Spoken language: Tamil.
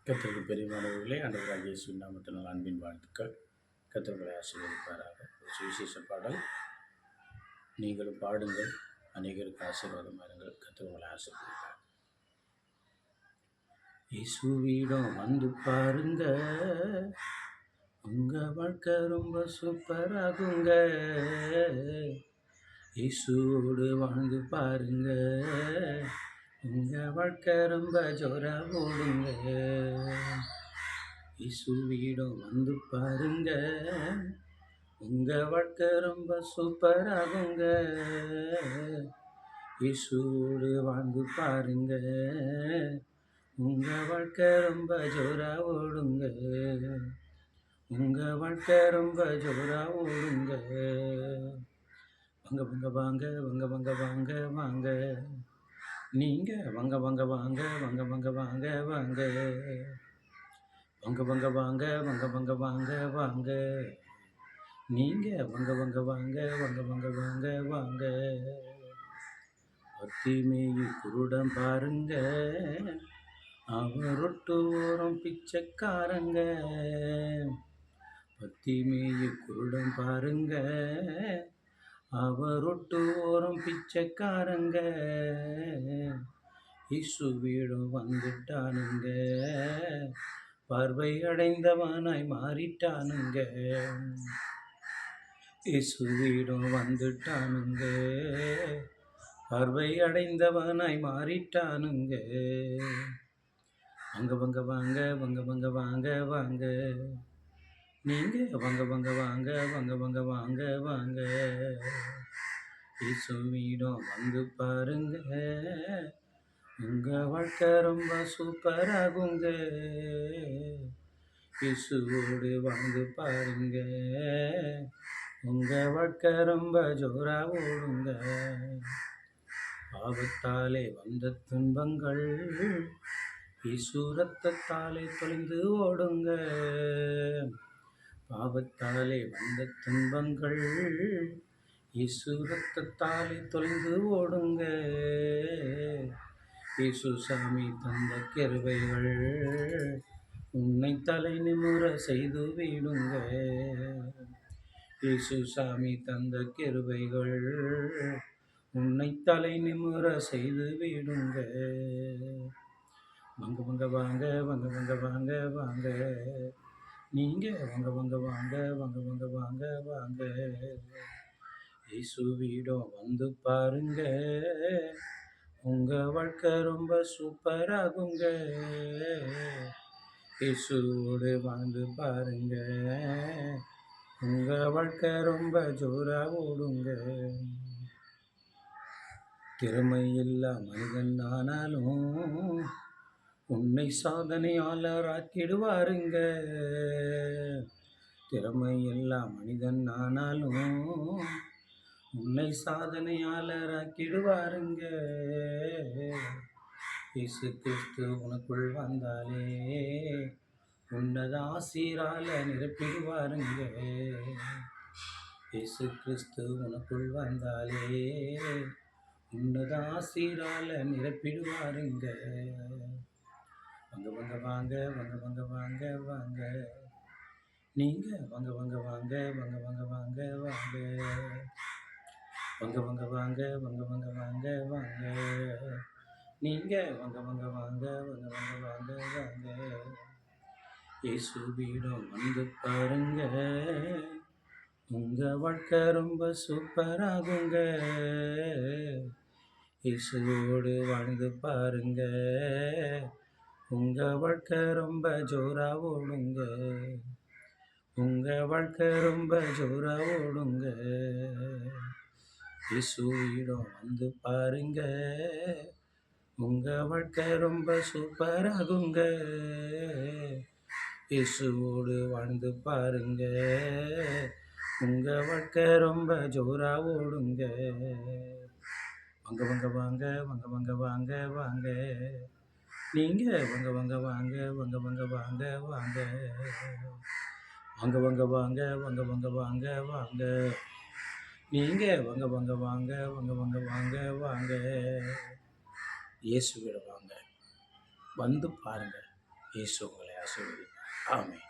கர்த்தருக்கு பிரியமானவர்களே, ஆண்டவராகிய இயேசுவின் நாமத்தினால் அன்பின் வாழ்த்துக்கள். கர்த்தர்களை ஆசீர்வதிப்பாராக. ஒரு சுவிசேஷ பாடல், நீங்களும் பாடுங்கள், அநேகருக்கு ஆசீர்வாதமாக இருங்கள். கர்த்தர்களை ஆசீர்வதிப்பார். இயேசுவிடம் வந்து பாருங்க, உங்க வாழ்க்கை ரொம்ப சூப்பராகுங்க. இயேசுவோடு வாழ்ந்து பாருங்க, உங்க வாழ்க்கை ரொம்ப ஜோரா ஓடுங்க. இயேசுவிடம் வந்து பாருங்க, உங்க வாழ்க்கை ரொம்ப சூப்பராகுங்க. இயேசுவோடு வாழ்ந்து பாருங்க, உங்க வாழ்க்கை ரொம்ப ஜோரா ஓடுங்க. உங்க வாழ்க்கை ரொம்ப ஜோரா ஓடுங்க. வாங்க வாங்க வாங்க வாங்க வாங்க வாங்க வாங்க, நீங்க வாங்க வாங்க வாங்க வாங்க வாங்க வாங்க வாங்க, வாங்க வாங்க வாங்க வாங்க வாங்க வாங்க வாங்க, நீங்க வாங்க வாங்க வாங்க வாங்க வாங்க வாங்க வாங்க. பத்திமேயு குருடன் பாருங்க, அவன் ரொட்டு ஓரம் பிச்சைக்காரங்க. பத்திமேயு குருடன் பாருங்க, அவன் ரொட்டு ஓரம் பிச்சைக்காரங்க. இயேசுவிடம் வந்துட்டானுங்க, பார்வை அடைந்தவனாய் மாறிட்டானுங்க. இயேசுவிடம் வந்துட்டானுங்க, பார்வை அடைந்தவனாய் மாறிட்டானுங்க. வாங்க வாங்க வாங்க வாங்க வாங்க வாங்க வாங்க, நீங்க வாங்க வாங்க வாங்க வாங்க வாங்க வாங்க வாங்க. இயேசுவிடம் வந்து பாருங்க, உங்க வாழ்க்கை ரொம்ப சூப்பராகுங்க. இயேசுவோடு வாழ்ந்து பாருங்க, உங்க வாழ்க்கை ரொம்ப ஜோரா ஓடுங்க. பாவத்தாலே வந்த துன்பங்கள் இயேசு ரத்தத்தாலே தொலைந்து ஓடுங்க. பாவத்தாலே வந்த துன்பங்கள் இயேசு ரத்தத்தாலே தொலைந்து ஓடுங்க. இயேசு சாமி தந்த கிருபைகள் உன்னை தலை நிமிர செய்து விடுங்க. இயேசு சாமி தந்த கிருபைகள் உன்னை தலை நிமிர செய்து விடுங்க. வாங்க வாங்க வாங்க வாங்க வாங்க வாங்க வாங்க, நீங்க வாங்க வாங்க வாங்க வாங்க வாங்க வாங்க வாங்க. இயேசுவிடம் வந்து பாருங்க, உங்க வாழ்க்கை ரொம்ப சூப்பராகுங்க. இயேசுவோடு வாழ்ந்து பாருங்க, உங்க வாழ்க்கை ரொம்ப ஜோரா ஓடுங்க. திறமை இல்லா மனிதன் ஆனாலும் உன்னை சாதனையாளர் ஆக்கிடுவாருங்க. திறமை இல்லா மனிதன் ஆனாலும் உன்னை சாதனையாளர் ஆக்கிடுவாருங்க. இயேசு கிறிஸ்து உனக்குள் வந்தாலே உன்னத ஆசீரால நிரப்பிடுவாருங்க. இயேசு கிறிஸ்து உனக்குள் வந்தாலே உன்னத ஆசீரால நிரப்பிடுவாருங்க. வாங்க வாங்க வாங்க வாங்க வாங்க வாங்க வாங்க, நீங்க வாங்க வாங்க வாங்க வாங்க வாங்க வாங்க வாங்க, வாங்க வாங்க வாங்க வாங்க வாங்க வாங்க வாங்க, நீங்க வாங்க வாங்க வாங்க வாங்க வாங்க வாங்க வாங்க. இயேசுவிடம் வந்து பாருங்க, உங்க வாழ்க்கை ரொம்ப சூப்பராகுங்க. இயேசுவோடு வாழ்ந்து பாருங்க, உங்க வாழ்க்கை ரொம்ப ஜோரா ஓடுங்க. உங்க வாழ்க்கை ரொம்ப ஜோரா ஓடுங்க. இயேசுவிடம் வந்து பாருங்க, உங்க வாழ்க்கை ரொம்ப சூப்பராகுங்க. இயேசுவோடு வாழ்ந்து பாருங்க, உங்க வாழ்க்கை ரொம்ப ஜோரா ஓடுங்க. வாங்க வாங்க வாங்க வாங்க வாங்க வாங்க வாங்க, நீங்க வாங்க வாங்க வாங்க வாங்க வாங்க வாங்க வாங்க, வாங்க வாங்க வாங்க வாங்க வாங்க வாங்க வாங்க, நீங்க வாங்க வாங்க வாங்க வாங்க வாங்க வாங்க வாங்க. இயேசுவிடம் வாங்க, வந்து பாருங்க, இயேசு உங்களை ஆசீர்வதிப்பார். ஆமென்.